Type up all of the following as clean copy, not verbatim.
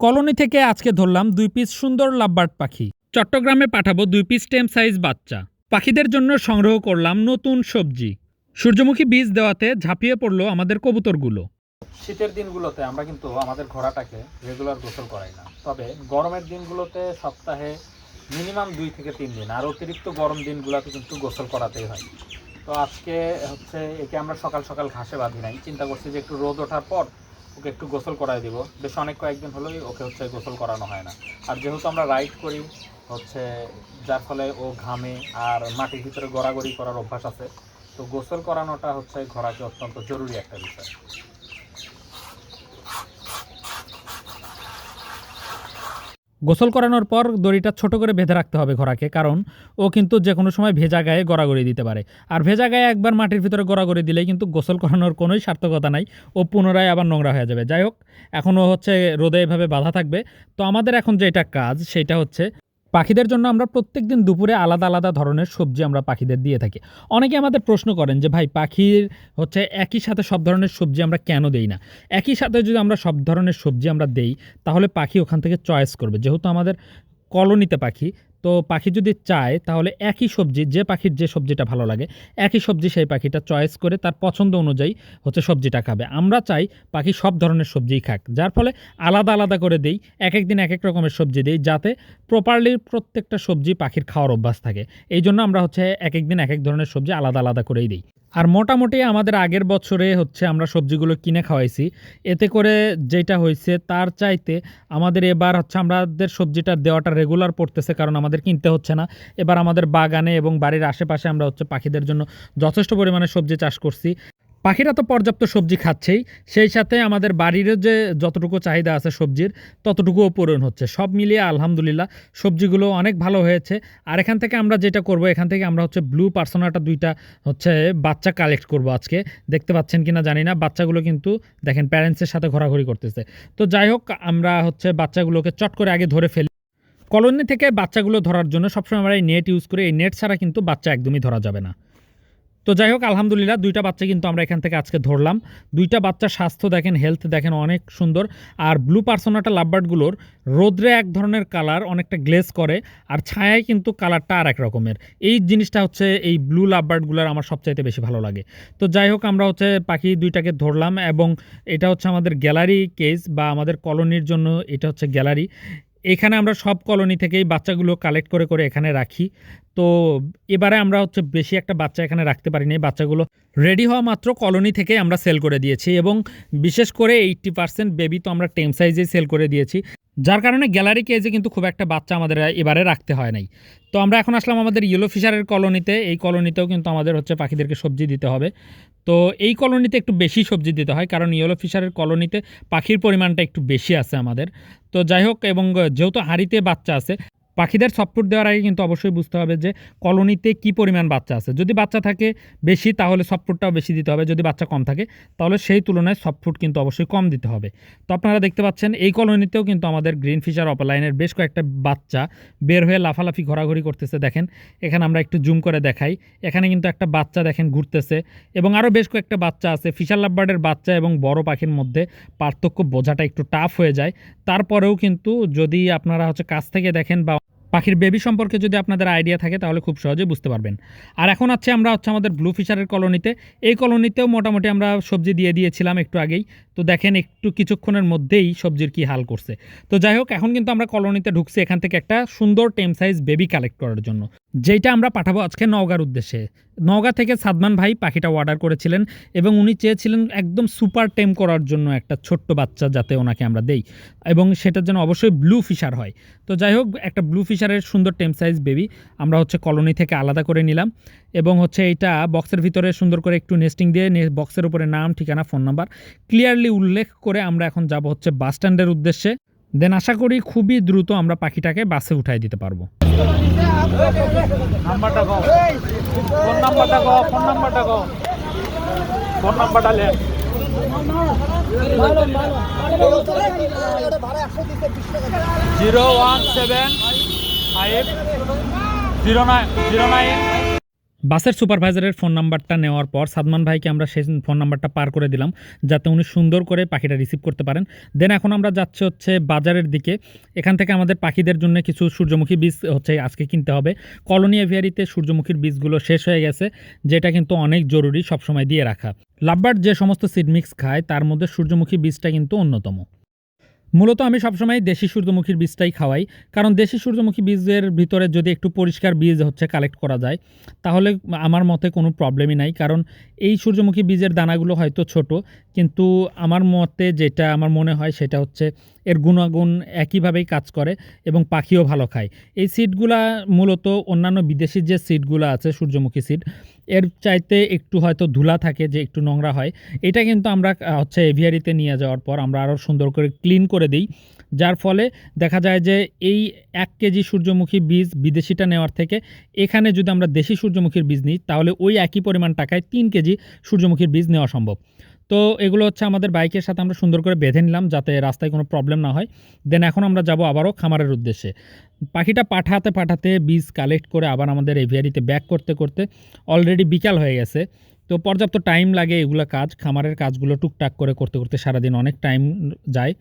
Colony থেকে আজকে ধরলাম 2 পিস সুন্দর লাভবার্ড পাখি। চট্টগ্রামে পাঠাবো 2 পিস টেম সাইজ বাচ্চা। পাখিদের জন্য সংগ্রহ করলাম নতুন সবজি। সূর্যমুখী বীজ দেওয়াতে ঝাঁপিয়ে পড়লো আমাদের কবুতরগুলো। শীতের দিনগুলোতে আমরা কিন্তু আমাদের ঘোড়াটাকে রেগুলার গোসল করাই না, তবে গরমের দিনগুলোতে সপ্তাহে মিনিমাম 2 থেকে 3 দিন, আর অতিরিক্ত গরম দিনগুলোতে কিন্তু গোসল করাতেই হয়। তো আজকে হচ্ছে একে আমরা সকাল সকাল ঘাসে বাঁধি নাই, চিন্তা করছি যে একটু রোদ ওঠার পর ওকে একটু গোসল করাই দিব। বেশ অনেক কয়েকদিন হলোই ওকে হচ্ছে গোসল করানো হয় না। আর যেহেতু আমরা রাইড করি হচ্ছে, যার ফলে ও ঘামে আর মাটির ভিতরে গড়াগড়ি করার অভ্যাস আছে, তো গোসল করানোটা হচ্ছে ঘোড়াকে অত্যন্ত জরুরি একটা বিষয়। গোসল করানোর পর দড়িটা ছোট করে বেঁধে রাখতে হবে ঘোড়াকে, কারণ ও কিন্তু যে কোনো সময় ভেজা গায়ে গড়াগড়ি দিতে পারে। আর ভেজা গায়ে একবার মাটির ভিতরে গড়াগড়ি দিলেই কিন্তু গোসল করানোর কোনোই সার্থকতা নাই, ও পুনরায় আবার নোংরা হয়ে যাবে। যাই হোক, এখনও হচ্ছে রোদে এভাবে বাঁধা থাকবে। তো আমাদের এখন যেটা কাজ সেটা হচ্ছে পাখিদের জন্য আমরা প্রত্যেকদিন দুপুরে আলাদা আলাদা ধরনের সবজি আমরা পাখিদের দিয়ে থাকি। অনেকে আমাদের প্রশ্ন করেন যে ভাই, পাখির হচ্ছে একই সাথে সব ধরনের সবজি আমরা কেন দেই না? একই সাথে যদি আমরা সব ধরনের সবজি আমরা দেই, তাহলে পাখি ওখান থেকে চয়েস করবে। যেহেতু আমাদের কলোনিতে পাখি, তো পাখি যদি চায় তাহলে একই সবজি, যে পাখির যে সবজিটা ভালো লাগে একই সবজি সেই পাখিটা চয়েস করে তার পছন্দ অনুযায়ী হচ্ছে সবজিটা খাবে। আমরা চাই পাখি সব ধরনের সবজিই খাক, যার ফলে আলাদা আলাদা করে দেই, এক এক দিন এক এক রকমের সবজি দেই, যাতে প্রপারলি প্রত্যেকটা সবজি পাখির খাওয়ার অভ্যাস থাকে। এই জন্য আমরা হচ্ছে এক এক দিন এক এক ধরনের সবজি আলাদা আলাদা করেই দিই। আর মোটামুটি আমাদের আগের বছরে হচ্ছে আমরা সবজিগুলো কিনে খাওয়াইছি, এতে করে যেটা হয়েছে তার চাইতে আমাদের এবার হচ্ছে আমাদের সবজিটা দেওয়াটা রেগুলার পড়তেছে, কারণ আমাদের কিনতে হচ্ছে না। এবার আমাদের বাগানে এবং বাড়ির আশেপাশে আমরা হচ্ছে পাখিদের জন্য যথেষ্ট পরিমাণে সবজি চাষ করছি। পাখিরা তো পর্যাপ্ত সবজি খাচ্ছেই, সেই সাথে আমাদের বাড়িরও যে যতটুকু চাহিদা আছে সবজির ততটুকুও পূরণ হচ্ছে। সব মিলিয়ে আলহামদুলিল্লাহ সবজিগুলো অনেক ভালো হয়েছে। আর এখান থেকে আমরা যেটা করব, এখান থেকে আমরা হচ্ছে ব্লু পার্সোনাটা 2টা হচ্ছে বাচ্চা কালেক্ট করব আজকে। দেখতে পাচ্ছেন কিনা জানি না, বাচ্চাগুলো কিন্তু দেখেন প্যারেন্টসের সাথে ঘোরাঘুরি করতেছে। তো যাই হোক, আমরা হচ্ছে বাচ্চাগুলোকে চট করে আগে ধরে ফেলি। কলোনি থেকে বাচ্চাগুলো ধরার জন্য সবসময় আমরা এই নেট ইউজ করি, এই নেট ছাড়া কিন্তু বাচ্চা একদমই ধরা যাবে না। তো যাই হোক, আলহামদুলিল্লাহ 2টা বাচ্চা কিন্তু আমরা এখান থেকে আজকে ধরলাম। 2টা বাচ্চার স্বাস্থ্য দেখেন, হেলথ দেখেন, অনেক সুন্দর। আর ব্লু পার্সোনাটা লাভবার্ডগুলোর রোদ্রে এক ধরনের কালার, অনেকটা গ্লেজ করে, আর ছায়ায় কিন্তু কালারটা আর এক রকমের। এই জিনিসটা হচ্ছে এই ব্লু লাভবার্ডগুলোর আমার সবচাইতে বেশি ভালো লাগে। তো যাই হোক, আমরা হচ্ছে পাখি 2টাকে ধরলাম, এবং এটা হচ্ছে আমাদের গ্যালারি কেস বা আমাদের কলোনির জন্য এটা হচ্ছে গ্যালারি। এখানে আমরা সব কলোনি থেকেই বাচ্চাগুলো কালেক্ট করে করে এখানে রাখি। তো এবারে আমরা হচ্ছে বেশি একটা বাচ্চা এখানে রাখতে পারিনি, বাচ্চাগুলো রেডি হওয়া মাত্র কলোনি থেকে আমরা সেল করে দিয়েছি, এবং বিশেষ করে 80% বেবি তো আমরা টেম সাইজেই সেল করে দিয়েছি, যার কারণে গ্যালারি কেজে কিন্তু খুব একটা বাচ্চা আমাদের এবারে রাখতে হয় নাই। তো আমরা এখন আসলাম আমাদের ইয়েলো ফিশারের কলোনিতে। এই কলোনিতেও কিন্তু আমাদের হচ্ছে পাখিদেরকে সবজি দিতে হবে। তো এই কলোনিতে একটু বেশি সবজি দিতে হয়, কারণ ইয়েলো ফিশারের কলোনিতে পাখির পরিমাণটা একটু বেশি আছে আমাদের। তো যাই হোক, এবং যেহেতু হাঁড়িতে বাচ্চা আছে, পাখিদের সফটফুড দেওয়ার আগে কিন্তু অবশ্যই বুঝতে হবে যে কলোনিতে কি পরিমাণ বাচ্চা আছে। যদি বাচ্চা থাকে বেশি, তাহলে সফটফুডটাও বেশি দিতে হবে। যদি বাচ্চা কম থাকে, তাহলে সেই তুলনায় সফটফুড কিন্তু অবশ্যই কম দিতে হবে। তো আপনারা দেখতে পাচ্ছেন এই কলোনিতেও কিন্তু আমাদের গ্রিন ফিশার অপালাইনের বেশ কয়েকটা বাচ্চা বের হয়ে লাফালাফি ঘোরাঘুরি করতেছে। দেখেন এখানে আমরা একটু জুম করে দেখাই, এখানে কিন্তু একটা বাচ্চা দেখেন ঘুরতেছে, এবং আরও বেশ কয়েকটা বাচ্চা আছে। ফিশার লাভবার্ডের বাচ্চা এবং বড় পাখির মধ্যে পার্থক্য বোঝাটা একটু টাফ হয়ে যায়। তারপরেও কিন্তু যদি আপনারা হচ্ছে কাছ থেকে দেখেন বা পাখির বেবি সম্পর্কে যদি আপনাদের আইডিয়া থাকে, তাহলে খুব সহজেই বুঝতে পারবেন। আর এখন আমরা হচ্ছে আমাদের ব্লু ফিশারের কলোনিতে। এই কলোনিতেও মোটামুটি আমরা সবজি দিয়ে দিয়েছিলাম একটু আগেই। তো দেখেন একটু কিছুক্ষণের মধ্যেই সবজির কি হাল করছে। তো যাই হোক, এখন কিন্তু আমরা কলোনিতে ঢুকছি এখান থেকে একটা সুন্দর টেম সাইজ বেবি কালেক্ট করার জন্য, যেটা আমরা পাঠাবো আজকে নওগাঁর উদ্দেশ্যে। নওগাঁ থেকে সাদমান ভাই পাখিটা অর্ডার করেছিলেন, এবং উনি চেয়েছিলেন একদম সুপার টেম করার জন্য একটা ছোট্ট বাচ্চা যাতে ওনাকে আমরা দেই, এবং সেটার জন্য অবশ্যই ব্লু ফিশার হয়। তো যাই হোক, একটা ব্লু ফিশারের সুন্দর টেম সাইজ বেবি আমরা হচ্ছে কলোনি থেকে আলাদা করে নিলাম, এবং হচ্ছে এইটা বক্সের ভিতরে সুন্দর করে একটু নেস্টিং দিয়ে বক্সের উপরে নাম, ঠিকানা, ফোন নাম্বার ক্লিয়ারলি উল্লেখ করে আমরা এখন যাব হচ্ছে বাস স্ট্যান্ডের উদ্দেশ্যে। দেন আশা করি খুবই দ্রুত আমরা পাখিটাকে বাসে উঠাই দিতে পারবো। নাম্বারটা কও, ফোন নাম্বারটা কও, ফোন নাম্বারটা কও, ফোন নাম্বারটা লে। 017 5 09 বাসের সুপারভাইজারের ফোন নাম্বারটা নেওয়ার পর সাদমান ভাইকে আমরা সেই ফোন নাম্বারটা পার করে দিলাম যাতে উনি সুন্দর করে পাখিটা রিসিভ করতে পারেন। দেন এখন আমরা যাচ্ছি হচ্ছে বাজারের দিকে। এখান থেকে আমাদের পাখিদের জন্য কিছু সূর্যমুখী বীজ হচ্ছে আজকে কিনতে হবে। কলোনি এভিয়ারিতে সূর্যমুখীর বীজগুলো শেষ হয়ে গেছে, যেটা কিন্তু অনেক জরুরি সবসময় দিয়ে রাখা। লাভবার্ড যে সমস্ত সিড মিক্স খায় তার মধ্যে সূর্যমুখী বীজটা কিন্তু অন্যতম। মূলত আমি সবসময় দেশি সূর্যমুখীর বীজটাই খাওয়াই, কারণ দেশি সূর্যমুখী বীজের ভিতরে যদি একটু পরিষ্কার বীজ হচ্ছে কালেক্ট করা যায় তাহলে আমার মতে কোনো প্রবলেমই নাই। কারণ এই সূর্যমুখী বীজের দানাগুলো হয়তো ছোট, কিন্তু আমার মতে যেটা আমার মনে হয় সেটা হচ্ছে এর গুণাগুণ একইভাবেই কাজ করে এবং পাখিও ভালো খায়। এই সিডগুলা মূলত অন্যান্য বিদেশি যে সিডগুলো আছে সূর্যমুখী সিড, এর চাইতে একটু হয়তো ধুলা থাকে, যে একটু নোংরা হয়। এটা কিন্তু আমরা হচ্ছে এভিয়ারিতে নিয়ে যাওয়ার পর আমরা আরও সুন্দর করে ক্লিন করে দিই, যার ফলে দেখা যায় যে এই 1 কেজি সূর্যমুখী বীজ বিদেশিটা নেওয়ার থেকে এখানে যদি আমরা দেশি সূর্যমুখীর বীজ নিই তাহলে ওই একই পরিমাণ টাকায় 3 কেজি সূর্যমুখীর বীজ নেওয়া সম্ভব। তো এগুলো হচ্ছে আমাদের বাইকের সাথে আমরা সুন্দর করে বেঁধে নিলাম যাতে রাস্তায় কোনো প্রবলেম না হয়। দেন এখন আমরা যাব আবারও খামারের উদ্দেশ্যে। পাখিটা পাঠাতে পাঠাতে বীজ কালেক্ট করে আবার আমাদের এভিয়ারিতে ব্যাক করতে করতে অলরেডি বিকাল হয়ে গেছে। তো পর্যাপ্ত টাইম লাগে এগুলো কাজ, খামারের কাজগুলো টুকটাক করে করতে করতে সারাদিন অনেক টাইম যায়।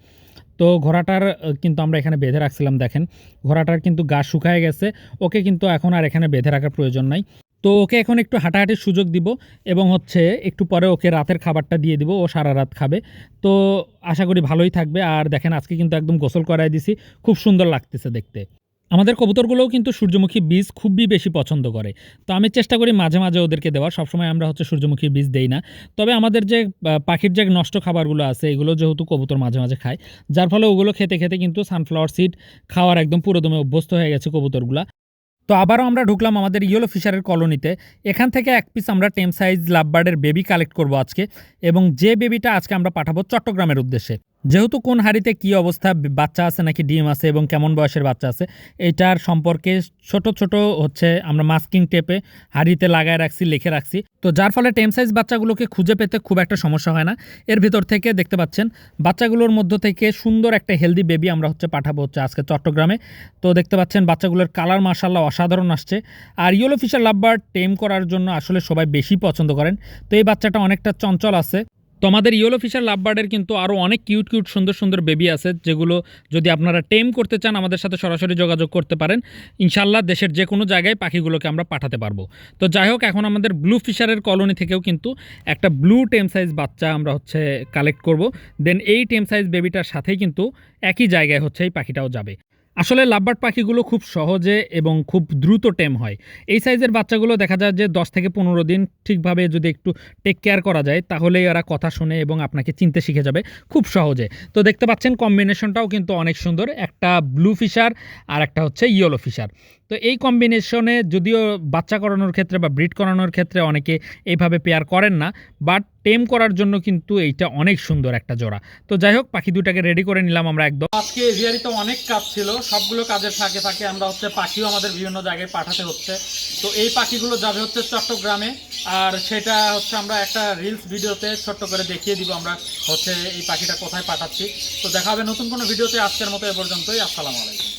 তো ঘোড়াটার কিন্তু আমরা এখানে বেঁধে রাখছিলাম, দেখেন ঘোড়াটার কিন্তু গা শুকায় গেছে, ওকে কিন্তু এখন আর এখানে বেঁধে রাখার প্রয়োজন নাই। তো ওকে এখন একটু হাঁটাহাঁটির সুযোগ দিব এবং হচ্ছে একটু পরে ওকে রাতের খাবারটা দিয়ে দিব, ও সারা রাত খাবে। তো আশা করি ভালোই থাকবে। আর দেখেন আজকে কিন্তু একদম গোসল করাই দিছি, খুব সুন্দর লাগতেছে দেখতে। আমাদের কবুতরগুলোও কিন্তু সূর্যমুখী বীজ খুবই বেশি পছন্দ করে। তো আমি চেষ্টা করি মাঝে মাঝে ওদেরকে দেওয়ার, সবসময় আমরা হচ্ছে সূর্যমুখী বীজ দেই না। তবে আমাদের যে পাখির যে নষ্ট খাবারগুলো আছে এগুলো যেহেতু কবুতর মাঝে মাঝে খায়, যার ফলে ওগুলো খেতে খেতে কিন্তু সানফ্লাওয়ার সিড খাওয়ার একদম পুরোদমে অভ্যস্ত হয়ে গেছে কবুতরগুলা। তো আবারও আমরা ঢুকলাম আমাদের ইয়েলো ফিশারের কলোনিতে। এখান থেকে এক পিস আমরা টেম সাইজ লাভবার্ডের বেবি কালেক্ট করব আজকে, এবং যে বেবিটা আজকে আমরা পাঠাবো চট্টগ্রামের উদ্দেশ্যে। যেহেতু কোন হাড়িতে কি অবস্থা, বাচ্চা আছে নাকি ডিম আছে এবং কেমন বয়সের বাচ্চা আছে, এটার সম্পর্কে ছোট ছোট হচ্ছে আমরা মাস্কিং টেপে হাড়িতে লাগায় রাখছি, লিখে রাখছি। তো যার ফলে টেম সাইজ বাচ্চাগুলোকে খুঁজে পেতে খুব একটা সমস্যা হয় না। এর ভিতর থেকে দেখতে পাচ্ছেন বাচ্চাগুলোর মধ্য থেকে সুন্দর একটা হেলদি বেবি আমরা হচ্ছে পাঠাবো হচ্ছে আজকে চট্টগ্রামে। তো দেখতে পাচ্ছেন বাচ্চাগুলোর কালার মাশাআল্লাহ অসাধারণ আসছে। আর ইয়েলো ফিশার লাভবার্ড টেম করার জন্য আসলে সবাই বেশি পছন্দ করেন। তো এই বাচ্চাটা অনেকটা চঞ্চল আছে। তো আমাদের ইয়েলো ফিশার লাভবার্ডের কিন্তু আরও অনেক কিউট কিউট সুন্দর সুন্দর বেবি আছে, যেগুলো যদি আপনারা টেম করতে চান আমাদের সাথে সরাসরি যোগাযোগ করতে পারেন। ইনশাল্লাহ দেশের যে কোনো জায়গায় পাখিগুলোকে আমরা পাঠাতে পারবো। তো যাই হোক, এখন আমাদের ব্লু ফিশারের কলোনি থেকেও কিন্তু একটা ব্লু টেম সাইজ বাচ্চা আমরা হচ্ছে কালেক্ট করব। দেন এই টেম সাইজ বেবিটার সাথেই কিন্তু একই জায়গায় হচ্ছে এই পাখিটাও যাবে। আসলে লাভবার্ড পাখিগুলো খুব সহজে এবং খুব দ্রুত টেম হয়। এই সাইজের বাচ্চাগুলো দেখা যায় যে 10 থেকে 15 দিন ঠিকভাবে যদি একটু টেক কেয়ার করা যায় তাহলে এরা কথা শুনে এবং আপনাকে চিনতে শিখে যাবে খুব সহজে। তো দেখতে পাচ্ছেন কম্বিনেশনটাও কিন্তু অনেক সুন্দর, একটা ব্লু ফিশার আর একটা হচ্ছে ইয়েলো ফিশার। তো এই কম্বিনেশনে যদিও বাচ্চা করানোর ক্ষেত্রে বা ব্রিড করানোর ক্ষেত্রে অনেকে এইভাবে পেয়ার করেন না, বাট টেম করার জন্য কিন্তু এইটা অনেক সুন্দর একটা জোড়া। তো যাই হোক, পাখি দুটাকে রেডি করে নিলাম আমরা একদম। আজকে এভিয়ারিতে অনেক কাজ ছিল, সবগুলো কাজের ফাঁকে ফাঁকে আমরা হচ্ছে পাখিও আমাদের বিভিন্ন জায়গায় পাঠাতে হচ্ছে। তো এই পাখিগুলো যাবে হচ্ছে চট্টগ্রামে, আর সেটা হচ্ছে আমরা একটা রিলস ভিডিওতে ছোট্ট করে দেখিয়ে দিব আমরা হচ্ছে এই পাখিটা কোথায় পাঠাচ্ছি। তো দেখা হবে নতুন কোনো ভিডিওতে। আজকের মতো এ পর্যন্তই। আসসালামু আলাইকুম।